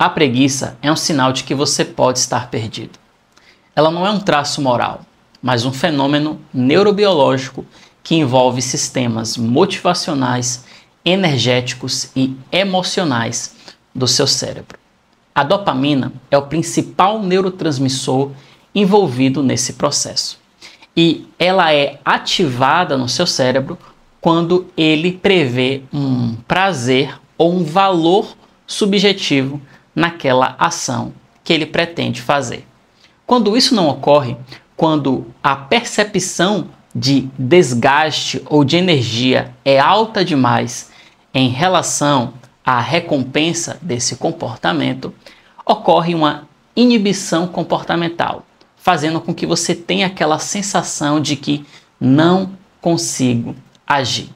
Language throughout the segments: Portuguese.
A preguiça é um sinal de que você pode estar perdido. Ela não é um traço moral, mas um fenômeno neurobiológico que envolve sistemas motivacionais, energéticos e emocionais do seu cérebro. A dopamina é o principal neurotransmissor envolvido nesse processo. E ela é ativada no seu cérebro quando ele prevê um prazer ou um valor subjetivo naquela ação que ele pretende fazer. Quando isso não ocorre, quando a percepção de desgaste ou de energia é alta demais em relação à recompensa desse comportamento, ocorre uma inibição comportamental, fazendo com que você tenha aquela sensação de que não consigo agir.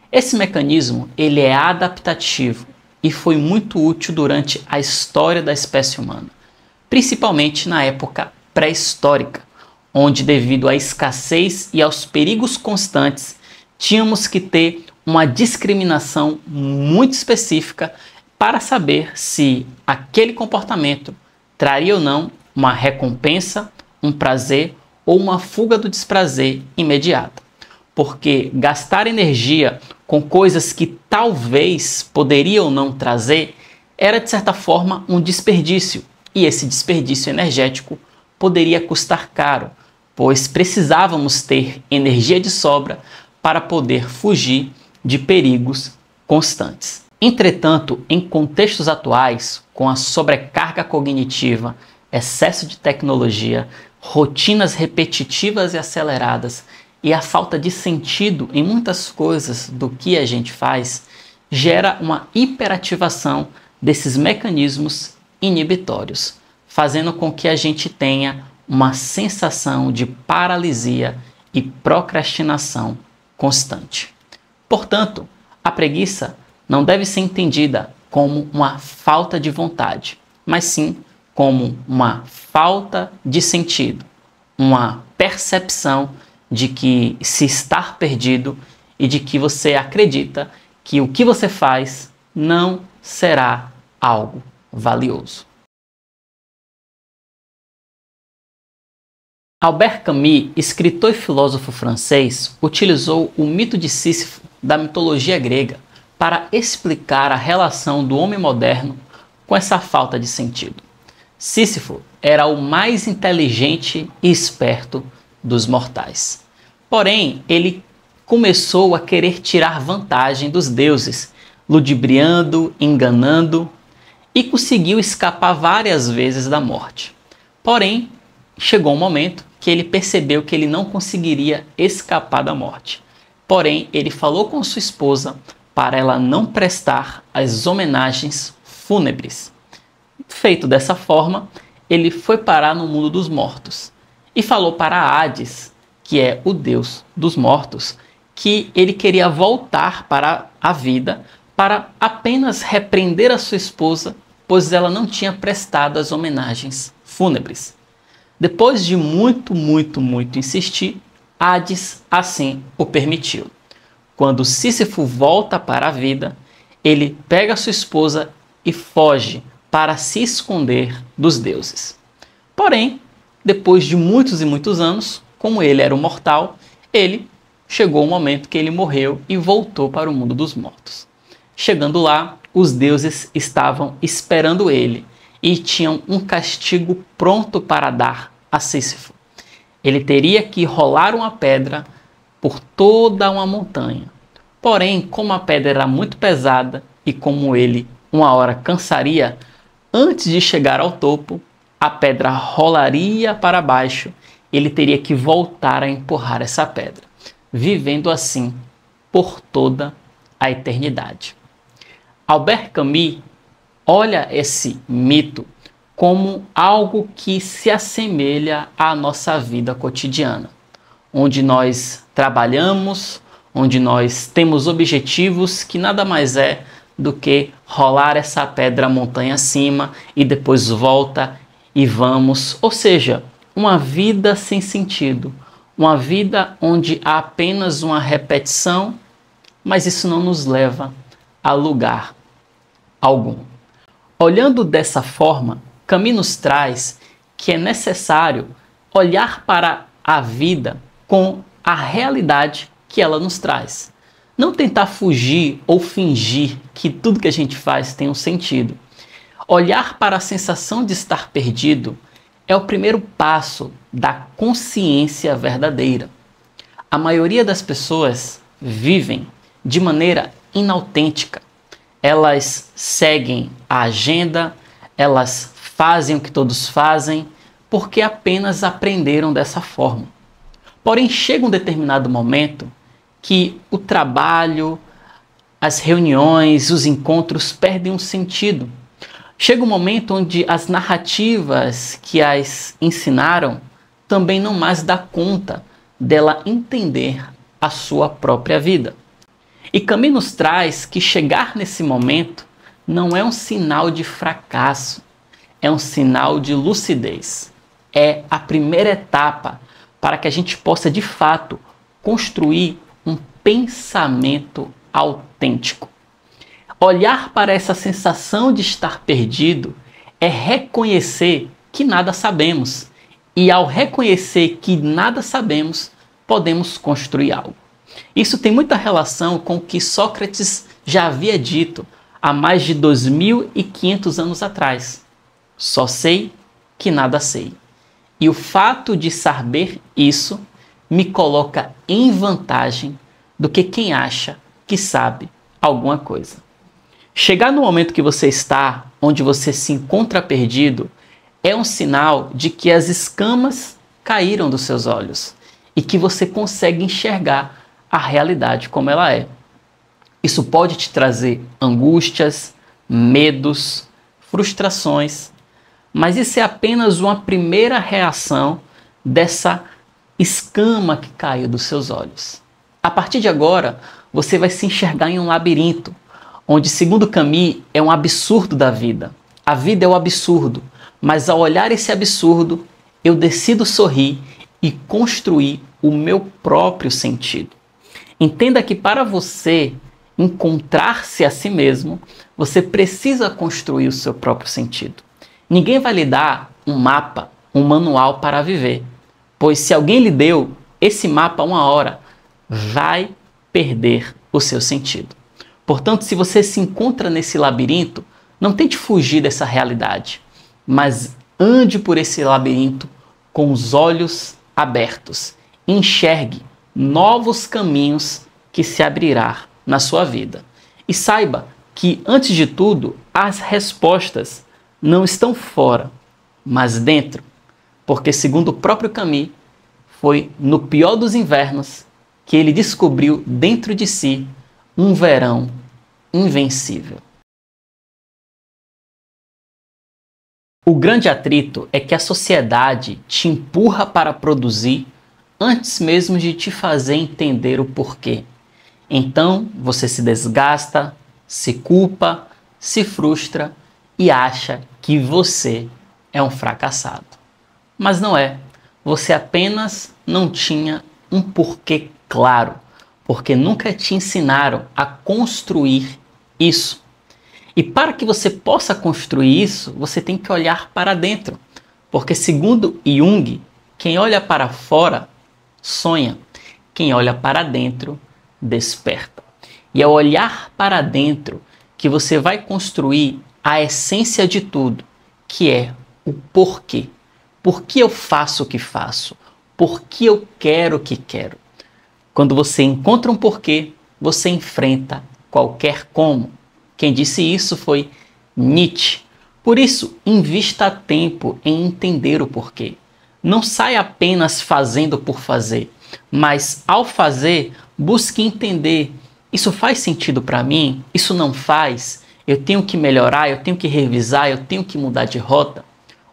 Esse mecanismo ele é adaptativo e foi muito útil durante a história da espécie humana, principalmente na época pré-histórica, onde devido à escassez e aos perigos constantes, tínhamos que ter uma discriminação muito específica para saber se aquele comportamento traria ou não uma recompensa, um prazer ou uma fuga do desprazer imediata. Porque gastar energia com coisas que talvez poderiam não trazer era de certa forma um desperdício, e esse desperdício energético poderia custar caro, pois precisávamos ter energia de sobra para poder fugir de perigos constantes. Entretanto, em contextos atuais, com a sobrecarga cognitiva, excesso de tecnologia, rotinas repetitivas e aceleradas e a falta de sentido em muitas coisas do que a gente faz, gera uma hiperativação desses mecanismos inibitórios, fazendo com que a gente tenha uma sensação de paralisia e procrastinação constante. Portanto, a preguiça não deve ser entendida como uma falta de vontade, mas sim como uma falta de sentido, uma percepção de que se está perdido e de que você acredita que o que você faz não será algo valioso. Albert Camus, escritor e filósofo francês, utilizou o mito de Sísifo da mitologia grega para explicar a relação do homem moderno com essa falta de sentido. Sísifo era o mais inteligente e esperto dos mortais. Porém, ele começou a querer tirar vantagem dos deuses, ludibriando, enganando, e conseguiu escapar várias vezes da morte. Porém, chegou um momento que ele percebeu que ele não conseguiria escapar da morte. Porém, ele falou com sua esposa para ela não prestar as homenagens fúnebres. Feito dessa forma, ele foi parar no mundo dos mortos e falou para Hades, que é o deus dos mortos, que ele queria voltar para a vida para apenas repreender a sua esposa, pois ela não tinha prestado as homenagens fúnebres. Depois de muito insistir, Hades assim o permitiu. Quando Sísifo volta para a vida, ele pega sua esposa e foge para se esconder dos deuses. Porém, depois de muitos e muitos anos, como ele era um mortal, chegou o momento que ele morreu e voltou para o mundo dos mortos. Chegando lá, os deuses estavam esperando ele e tinham um castigo pronto para dar a Sísifo. Ele teria que rolar uma pedra por toda uma montanha. Porém, como a pedra era muito pesada e como ele uma hora cansaria, antes de chegar ao topo, a pedra rolaria para baixo. Ele teria que voltar a empurrar essa pedra, vivendo assim por toda a eternidade. Albert Camus olha esse mito como algo que se assemelha à nossa vida cotidiana, onde nós trabalhamos, onde nós temos objetivos que nada mais é do que rolar essa pedra montanha acima e depois volta e vamos, ou seja, uma vida sem sentido, uma vida onde há apenas uma repetição, mas isso não nos leva a lugar algum. Olhando dessa forma, Camus nos traz que é necessário olhar para a vida com a realidade que ela nos traz. Não tentar fugir ou fingir que tudo que a gente faz tem um sentido. Olhar para a sensação de estar perdido é o primeiro passo da consciência verdadeira. A maioria das pessoas vivem de maneira inautêntica. Elas seguem a agenda, elas fazem o que todos fazem, porque apenas aprenderam dessa forma. Porém, chega um determinado momento que o trabalho, as reuniões, os encontros perdem um sentido. Chega um momento onde as narrativas que as ensinaram também não mais dá conta dela entender a sua própria vida. E Camus nos traz que chegar nesse momento não é um sinal de fracasso, é um sinal de lucidez. É a primeira etapa para que a gente possa, de fato, construir um pensamento autêntico. Olhar para essa sensação de estar perdido é reconhecer que nada sabemos. E ao reconhecer que nada sabemos, podemos construir algo. Isso tem muita relação com o que Sócrates já havia dito há mais de 2.500 anos atrás. Só sei que nada sei. E o fato de saber isso me coloca em vantagem do que quem acha que sabe alguma coisa. Chegar no momento que você está, onde você se encontra perdido, é um sinal de que as escamas caíram dos seus olhos e que você consegue enxergar a realidade como ela é. Isso pode te trazer angústias, medos, frustrações, mas isso é apenas uma primeira reação dessa escama que caiu dos seus olhos. A partir de agora, você vai se enxergar em um labirinto, onde, segundo Camus, é um absurdo da vida. A vida é o absurdo, mas ao olhar esse absurdo, eu decido sorrir e construir o meu próprio sentido. Entenda que para você encontrar-se a si mesmo, você precisa construir o seu próprio sentido. Ninguém vai lhe dar um mapa, um manual para viver, pois se alguém lhe deu esse mapa uma hora, vai perder o seu sentido. Portanto, se você se encontra nesse labirinto, não tente fugir dessa realidade, mas ande por esse labirinto com os olhos abertos. Enxergue novos caminhos que se abrirão na sua vida. E saiba que, antes de tudo, as respostas não estão fora, mas dentro. Porque, segundo o próprio Camus, foi no pior dos invernos que ele descobriu dentro de si um verão invencível. O grande atrito é que a sociedade te empurra para produzir antes mesmo de te fazer entender o porquê. Então você se desgasta, se culpa, se frustra e acha que você é um fracassado. Mas não é. Você apenas não tinha um porquê claro, porque nunca te ensinaram a construir isso. E para que você possa construir isso, você tem que olhar para dentro. Porque, segundo Jung, quem olha para fora sonha, quem olha para dentro desperta. E é olhar para dentro que você vai construir a essência de tudo, que é o porquê. Por que eu faço o que faço? Por que eu quero o que quero? Quando você encontra um porquê, você enfrenta qualquer como. Quem disse isso foi Nietzsche. Por isso, invista tempo em entender o porquê. Não saia apenas fazendo por fazer, mas ao fazer, busque entender. Isso faz sentido para mim? Isso não faz? Eu tenho que melhorar, eu tenho que revisar, eu tenho que mudar de rota?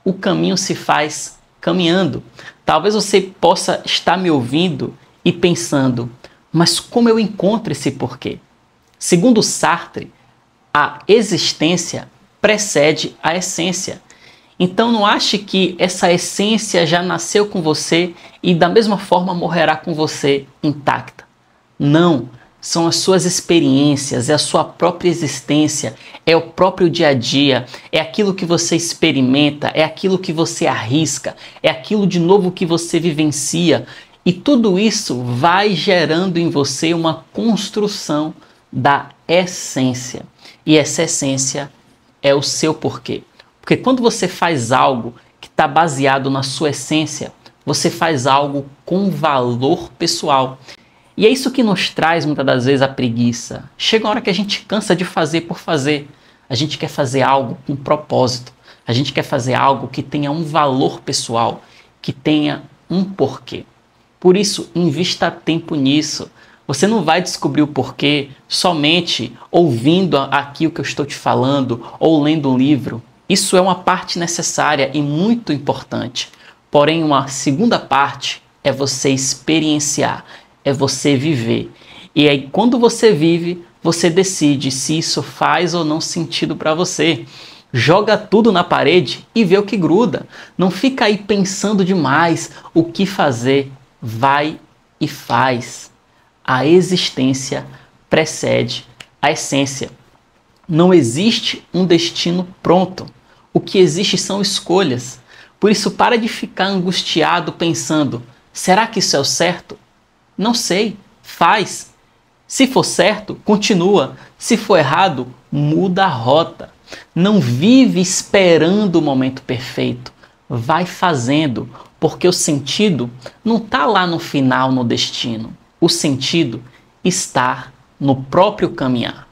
O caminho se faz caminhando. Talvez você possa estar me ouvindo e pensando, mas como eu encontro esse porquê? Segundo Sartre, a existência precede a essência. Então não ache que essa essência já nasceu com você e da mesma forma morrerá com você intacta. Não. são as suas experiências, é a sua própria existência, é o próprio dia a dia, é aquilo que você experimenta, é aquilo que você arrisca, é aquilo de novo que você vivencia. E tudo isso vai gerando em você uma construção da essência. E essa essência é o seu porquê. Porque quando você faz algo que está baseado na sua essência, você faz algo com valor pessoal. E é isso que nos traz muitas das vezes a preguiça. Chega uma hora que a gente cansa de fazer por fazer. A gente quer fazer algo com propósito. A gente quer fazer algo que tenha um valor pessoal, que tenha um porquê. Por isso, invista tempo nisso. Você não vai descobrir o porquê somente ouvindo aqui o que eu estou te falando ou lendo um livro. Isso é uma parte necessária e muito importante. Porém, uma segunda parte é você experienciar, é você viver. E aí, quando você vive, você decide se isso faz ou não sentido para você. Joga tudo na parede e vê o que gruda. Não fica aí pensando demais o que fazer. Vai e faz. A existência precede a essência. Não existe um destino pronto. O que existe são escolhas. Por isso, para de ficar angustiado pensando, será que isso é o certo? Não sei, faz. Se for certo, continua. Se for errado, muda a rota. Não vive esperando o momento perfeito. Vai fazendo, porque o sentido não está lá no final, no destino. O sentido está no próprio caminhar.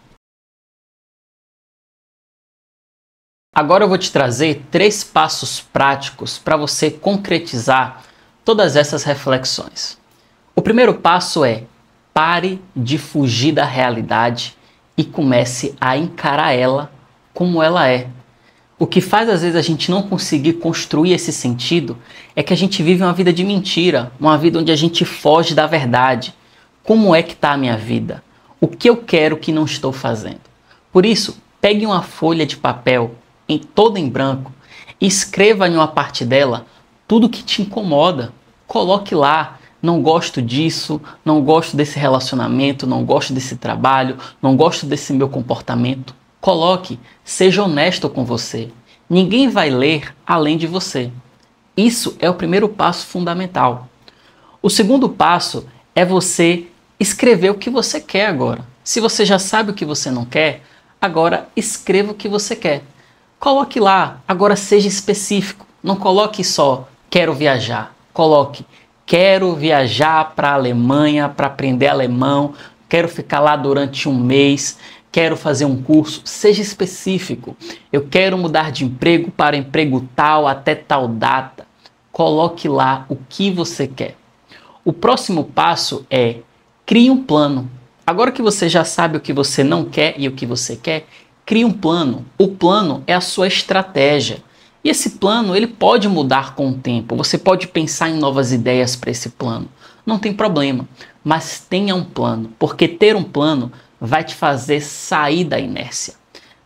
Agora eu vou te trazer 3 passos práticos para você concretizar todas essas reflexões. O primeiro passo é: pare de fugir da realidade e comece a encarar ela como ela é. O que faz às vezes a gente não conseguir construir esse sentido é que a gente vive uma vida de mentira, uma vida onde a gente foge da verdade. Como é que está a minha vida? O que eu quero que não estou fazendo? Por isso, pegue uma folha de papel toda em branco e escreva em uma parte dela tudo que te incomoda. Coloque lá: não gosto disso, não gosto desse relacionamento, não gosto desse trabalho, não gosto desse meu comportamento. Coloque, seja honesto com você. Ninguém vai ler além de você. Isso é o primeiro passo fundamental. O segundo passo é você escrever o que você quer agora. Se você já sabe o que você não quer, agora escreva o que você quer. Coloque lá, agora seja específico. Não coloque só quero viajar. Coloque quero viajar para a Alemanha para aprender alemão, quero ficar lá durante um mês, quero fazer um curso. Seja específico. Eu quero mudar de emprego para emprego tal até tal data. Coloque lá o que você quer. O próximo passo é: crie um plano. Agora que você já sabe o que você não quer e o que você quer, crie um plano. O plano é a sua estratégia. E esse plano, ele pode mudar com o tempo. Você pode pensar em novas ideias para esse plano. Não tem problema. Mas tenha um plano, porque ter um plano vai te fazer sair da inércia.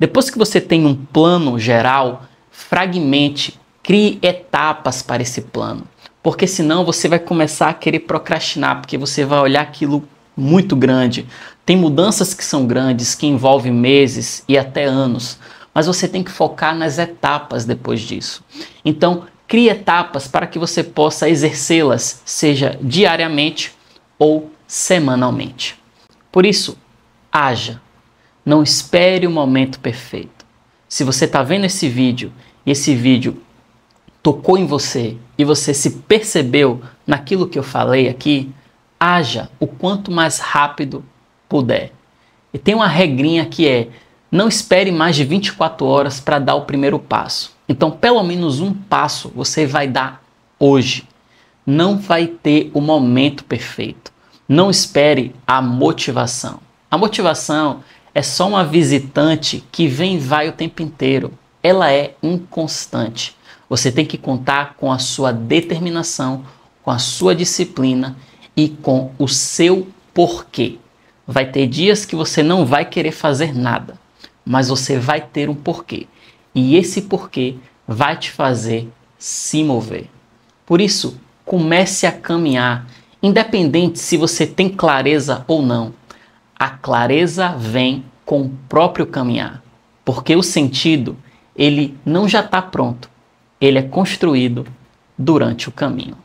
Depois que você tem um plano geral, fragmente, crie etapas para esse plano. Porque senão você vai começar a querer procrastinar, porque você vai olhar aquilo muito grande. Tem mudanças que são grandes, que envolvem meses e até anos. Mas você tem que focar nas etapas depois disso. Então, crie etapas para que você possa exercê-las, seja diariamente ou semanalmente. Por isso, haja. Não espere o momento perfeito. Se você está vendo esse vídeo e esse vídeo tocou em você e você se percebeu naquilo que eu falei aqui, haja o quanto mais rápido puder. E tem uma regrinha que é: não espere mais de 24 horas para dar o primeiro passo. Então, pelo menos um passo você vai dar hoje. Não vai ter o momento perfeito. Não espere a motivação. A motivação é só uma visitante que vem e vai o tempo inteiro. Ela é inconstante. Você tem que contar com a sua determinação, com a sua disciplina e com o seu porquê. Vai ter dias que você não vai querer fazer nada, mas você vai ter um porquê. E esse porquê vai te fazer se mover. Por isso, comece a caminhar, independente se você tem clareza ou não. A clareza vem com o próprio caminhar, porque o sentido, ele não já está pronto, ele é construído durante o caminho.